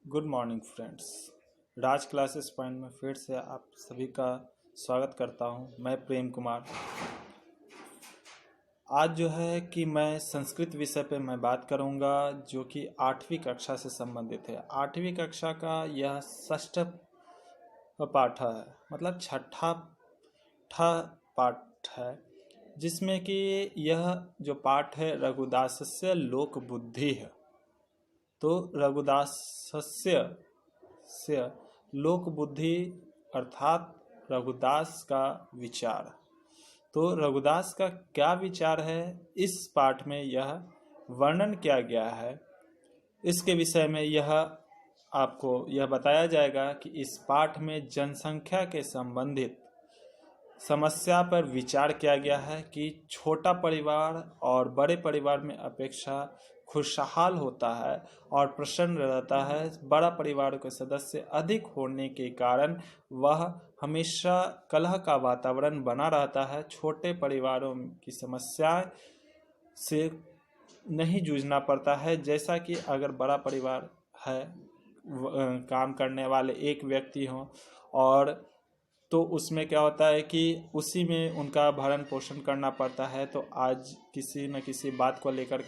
Good morning friends. Raj classes point में फिर से आप सभी का स्वागत करता हूं। मैं प्रेम कुमार। आज जो है कि मैं संस्कृत विषय पे मैं बात करूंगा, जो कि 8वीं कक्षा से संबंधित है। 8वीं कक्षा का यह षष्ठ पाठ है, मतलब छठा पाठ है, जिसमें कि यह जो पाठ है रघुदासस्य लोक बुद्धि है। तो रघुदासस्य से लोक बुद्धि अर्थात रघुदास का विचार। तो रघुदास का क्या विचार है, इस पाठ में यह वर्णन किया गया है। इसके विषय में यह आपको यह बताया जाएगा कि इस पाठ में जनसंख्या के संबंधित समस्या पर विचार किया गया है कि छोटा परिवार और बड़े परिवार में अपेक्षा खुशहाल होता है और प्रसन्न रहता है। बड़ा परिवार के सदस्य अधिक होने के कारण वह हमेशा कलह का वातावरण बना रहता है। छोटे परिवारों की समस्याएं से नहीं जूझना पड़ता है, जैसा कि अगर बड़ा परिवार है, काम करने वाले एक व्यक्ति हों, और तो उसमें क्या होता है कि उसी में उनका भरण पोषण करना पड़ता है। तो आज किसी न किसी बात को लेकर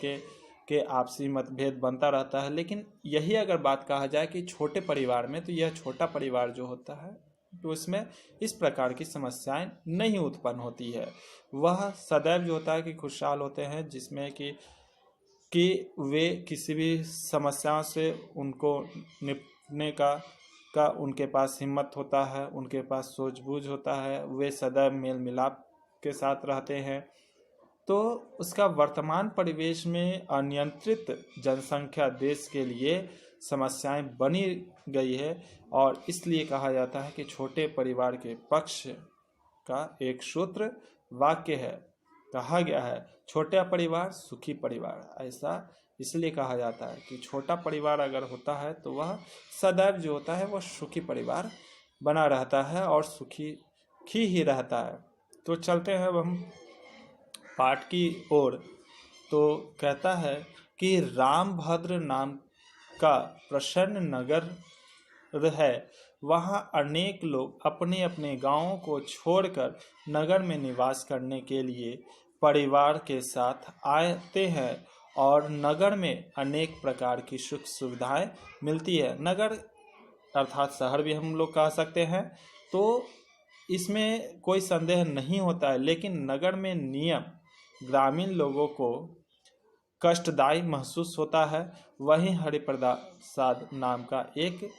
के आपसी मतभेद बनता रहता है। लेकिन यही अगर बात कहा जाए कि छोटे परिवार में, तो यह छोटा परिवार जो होता है तो इसमें इस प्रकार की समस्याएं नहीं उत्पन्न होती है। वह सदैव जो होता है कि खुशहाल होते हैं, जिसमें कि वे किसी भी समस्याओं से उनको निपटने का उनके पास हिम्मत होता है, उनके पास सूझबूझ होता है, वे सदैव मेल मिलाप के साथ रहते हैं। तो उसका वर्तमान परिवेश में अनियंत्रित जनसंख्या देश के लिए समस्याएं बनी गई है, और इसलिए कहा जाता है कि छोटे परिवार के पक्ष का एक सूत्र वाक्य है। कहा गया है छोटा परिवार सुखी परिवार। ऐसा इसलिए कहा जाता है कि छोटा परिवार अगर होता है तो वह सदैव जो होता है वह सुखी परिवार बना रहता है और सुखी ही रहता है। तो चलते हैं अब हम पाठ की ओर। तो कहता है कि रामभद्र नाम का प्रसन्न नगर है। वहाँ अनेक लोग अपने अपने गांवों को छोड़कर नगर में निवास करने के लिए परिवार के साथ आते हैं, और नगर में अनेक प्रकार की सुख सुविधाएं मिलती है। नगर अर्थात शहर भी हम लोग कह सकते हैं। तो इसमें कोई संदेह नहीं होता है, लेकिन नगर में नियम ग्रामीण लोगों को कष्टदायी महसूस होता है। वहीं हरिप्रसाद नाम का एक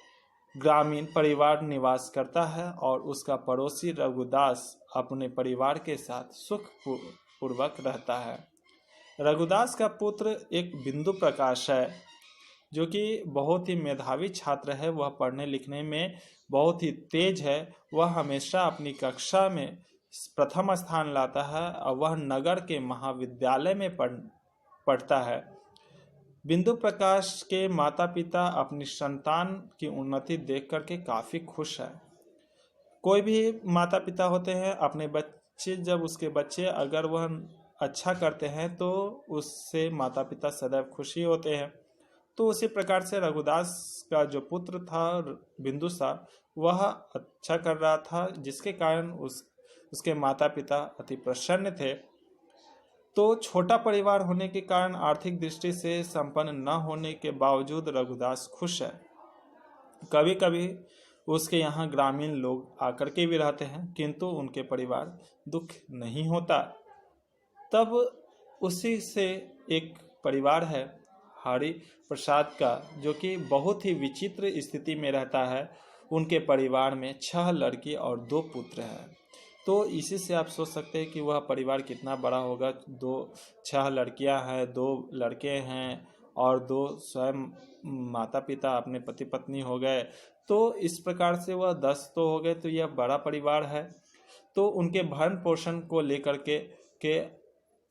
ग्रामीण परिवार निवास करता है, और उसका पड़ोसी रघुदास अपने परिवार के साथ सुख पूर्वक रहता है। रघुदास का पुत्र एक बिंदु प्रकाश है, जो कि बहुत ही मेधावी छात्र है। वह पढ़ने लिखने में बहुत ही तेज है। वह हमेशा अपनी कक्षा में प्रथम स्थान लाता है, और वह नगर के महाविद्यालय में पढ़ता है। बिंदु प्रकाश के माता पिता अपनी संतान की उन्नति देख करके काफ़ी खुश है। कोई भी माता पिता होते हैं, अपने बच्चे जब उसके बच्चे अगर वह अच्छा करते हैं तो उससे माता पिता सदैव खुशी होते हैं। तो उसी प्रकार से रघुदास का जो पुत्र था बिंदुसार, वह अच्छा कर रहा था, जिसके कारण उसके माता पिता अति प्रसन्न थे। तो छोटा परिवार होने के कारण आर्थिक दृष्टि से संपन्न न होने के बावजूद रघुदास खुश है। कभी कभी उसके यहाँ ग्रामीण लोग आकर के भी रहते हैं, किंतु उनके परिवार दुख नहीं होता। तब उसी से एक परिवार है हरि प्रसाद का, जो कि बहुत ही विचित्र स्थिति में रहता है। उनके परिवार में 6 लड़की और 2 पुत्र हैं। तो इसी से आप सोच सकते हैं कि वह परिवार कितना बड़ा होगा। 6 लड़कियां हैं, 2 लड़के हैं, और 2 स्वयं माता पिता अपने पति पत्नी हो गए। तो इस प्रकार से वह 10 तो हो गए। तो यह बड़ा परिवार है। तो उनके भरण पोषण को लेकर के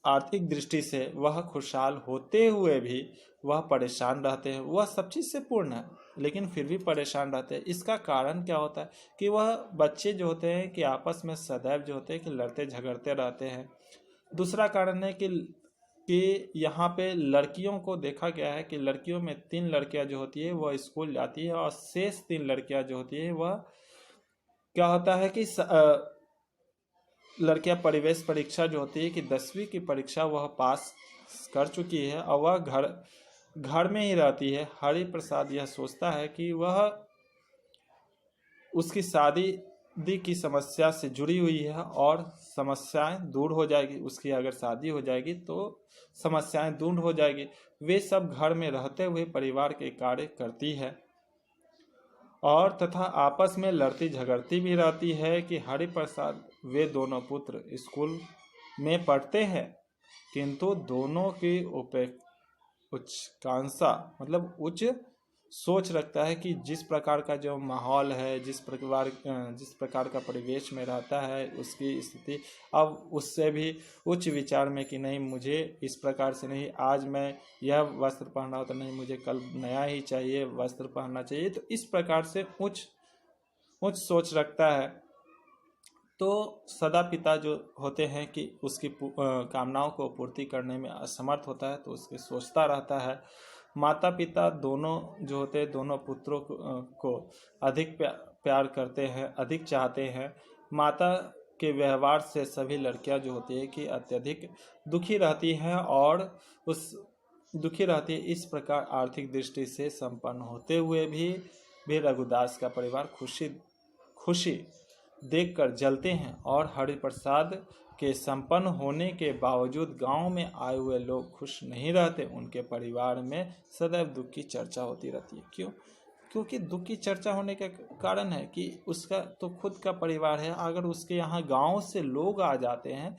आर्थिक दृष्टि से वह खुशहाल होते हुए भी वह परेशान रहते हैं। वह सब चीज़ से पूर्ण है, लेकिन फिर भी परेशान रहते हैं। इसका कारण क्या होता है कि वह बच्चे जो होते हैं कि आपस में सदैव जो होते हैं कि लड़ते झगड़ते रहते हैं। दूसरा कारण है कि कि यहाँ पे लड़कियों को देखा गया है कि लड़कियों में 3 लड़कियां जो होती है वह स्कूल जाती है और शेष 3 लड़कियां जो होती है वह क्या होता है कि लड़कियां प्रवेश परीक्षा जो होती है कि 10वीं की परीक्षा वह पास कर चुकी है और वह घर में ही रहती है। हरि प्रसाद यह सोचता है कि वह उसकी शादी की समस्या से जुड़ी हुई है और समस्याएं दूर हो जाएगी। उसकी अगर शादी हो जाएगी तो समस्याएं दूर हो जाएगी। वे सब घर में रहते हुए परिवार के कार्य करती है और तथा आपस में लड़ती झगड़ती भी रहती है कि हरि प्रसाद वे दोनों पुत्र स्कूल में पढ़ते हैं, किंतु दोनों की उच्चाकांक्षा मतलब उच्च सोच रखता है कि जिस प्रकार का जो माहौल है, जिस प्रकार का परिवेश में रहता है, उसकी स्थिति अब उससे भी उच्च विचार में कि नहीं मुझे इस प्रकार से नहीं, आज मैं यह वस्त्र पहना हो तो नहीं मुझे कल नया ही चाहिए वस्त्र पहनना चाहिए। तो इस प्रकार से उच्च सोच रखता है। तो सदा पिता जो होते हैं कि उसकी कामनाओं को पूर्ति करने में असमर्थ होता है तो उसकी सोचता रहता है। माता पिता दोनों जो होते हैं दोनों पुत्रों को अधिक प्यार करते हैं, अधिक चाहते हैं। माता के व्यवहार से सभी लड़कियां जो होती है कि अत्यधिक दुखी रहती हैं और दुखी रहती है। इस प्रकार आर्थिक दृष्टि से संपन्न होते हुए भी रघुदास का परिवार खुशी देखकर जलते हैं और हरिप्रसाद के संपन्न होने के बावजूद गांव में आए हुए लोग खुश नहीं रहते। उनके परिवार में सदैव दुख की चर्चा होती रहती है। क्यों? क्योंकि दुख की चर्चा होने का कारण है कि उसका तो खुद का परिवार है, अगर उसके यहाँ गांव से लोग आ जाते हैं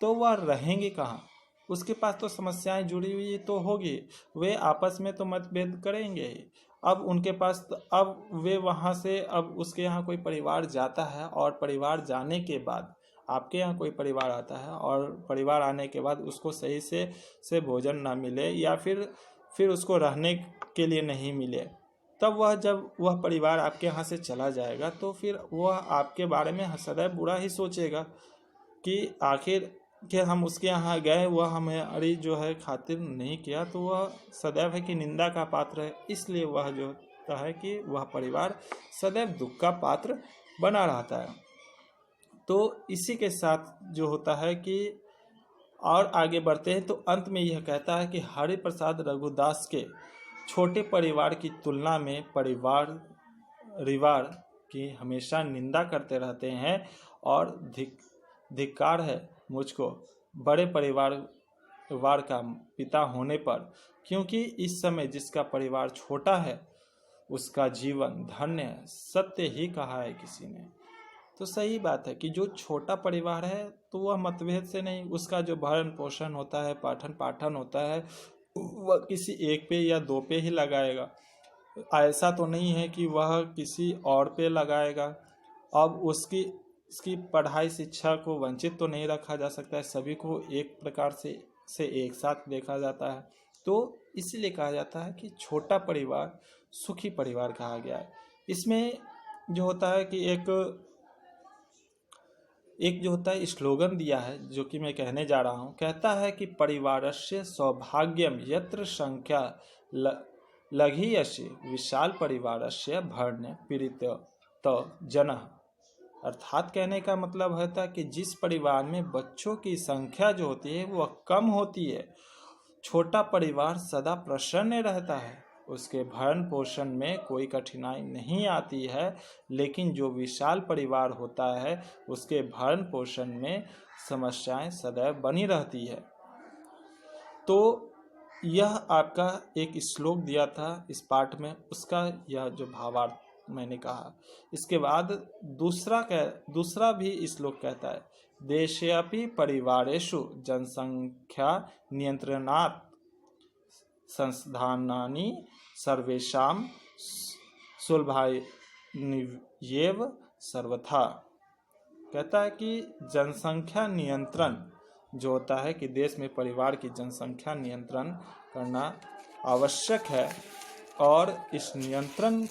तो वह रहेंगे कहाँ? उसके पास तो समस्याएं जुड़ी हुई तो होगी, वे आपस में तो मतभेद करेंगे ही। अब उनके पास अब वे वहाँ से अब उसके यहाँ कोई परिवार जाता है और परिवार जाने के बाद आपके यहाँ कोई परिवार आता है और परिवार आने के बाद उसको सही से भोजन ना मिले या फिर उसको रहने के लिए नहीं मिले, तब जब वह परिवार आपके यहाँ से चला जाएगा तो फिर वह आपके बारे में सदैव बुरा ही सोचेगा कि आखिर हम उसके यहाँ गए, वह हमारी जो है खातिर नहीं किया, तो वह सदैव है कि निंदा का पात्र है। इसलिए वह जो होता है कि वह परिवार सदैव दुख का पात्र बना रहता है। तो इसी के साथ जो होता है कि और आगे बढ़ते हैं तो अंत में यह कहता है कि हरि प्रसाद रघुदास के छोटे परिवार की तुलना में परिवार की हमेशा निंदा करते रहते हैं और धिक्कार है मुझको बड़े परिवार का पिता होने पर, क्योंकि इस समय जिसका परिवार छोटा है उसका जीवन धन्य है। सत्य ही कहा है किसी ने। तो सही बात है कि जो छोटा परिवार है तो वह मतभेद से नहीं, उसका जो भरण पोषण होता है, पाठन पाठन होता है, वह किसी एक पे या दो पे ही लगाएगा। ऐसा तो नहीं है कि वह किसी और पे लगाएगा। अब उसकी पढ़ाई शिक्षा को वंचित तो नहीं रखा जा सकता है, सभी को एक प्रकार से एक साथ देखा जाता है। तो इसीलिए कहा जाता है कि छोटा परिवार सुखी परिवार कहा गया है। इसमें जो होता है कि एक जो होता है स्लोगन दिया है जो कि मैं कहने जा रहा हूँ। कहता है कि परिवारस्य सौभाग्यम यत्र संख्या लघीयसी विशाल परिवारस्य भर्ण पीड़ित तो जनः। अर्थात कहने का मतलब होता है कि जिस परिवार में बच्चों की संख्या जो होती है वह कम होती है, छोटा परिवार सदा प्रसन्न रहता है, उसके भरण पोषण में कोई कठिनाई नहीं आती है। लेकिन जो विशाल परिवार होता है उसके भरण पोषण में समस्याएं सदैव बनी रहती है। तो यह आपका एक श्लोक दिया था इस पाठ में, उसका यह जो भावार्थ मैंने कहा। इसके बाद दूसरा भी श्लोक कहता है, देशेऽपि परिवारेषु जनसंख्या नियंत्रणात् संस्थानानि सर्वेषां सुलभान्येव सर्वथा। कहता है कि जनसंख्या नियंत्रण जो होता है कि देश में परिवार की जनसंख्या नियंत्रण करना आवश्यक है और इस नियंत्रण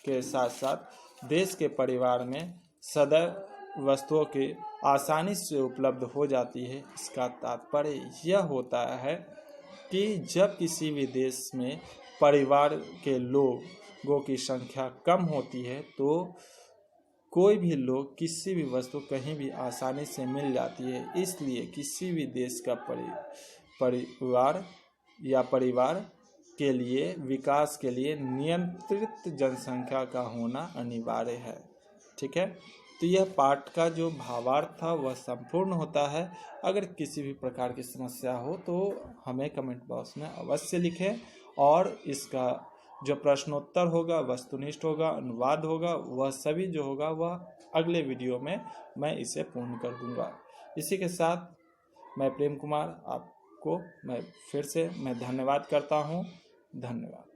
के साथ साथ देश के परिवार में सदैव वस्तुओं की आसानी से उपलब्ध हो जाती है। इसका तात्पर्य यह होता है कि जब किसी भी देश में परिवार के लोगों की संख्या कम होती है तो कोई भी लोग किसी भी वस्तु कहीं भी आसानी से मिल जाती है। इसलिए किसी भी देश का परिवार के लिए विकास के लिए नियंत्रित जनसंख्या का होना अनिवार्य है। ठीक है, तो यह पाठ का जो भावार्थ था वह संपूर्ण होता है। अगर किसी भी प्रकार की समस्या हो तो हमें कमेंट बॉक्स में अवश्य लिखें, और इसका जो प्रश्नोत्तर होगा वस्तुनिष्ठ होगा, अनुवाद होगा, वह सभी जो होगा वह अगले वीडियो में मैं इसे पूर्ण कर दूंगा। इसी के साथ मैं प्रेम कुमार आपको मैं फिर से धन्यवाद करता हूँ। धन्यवाद।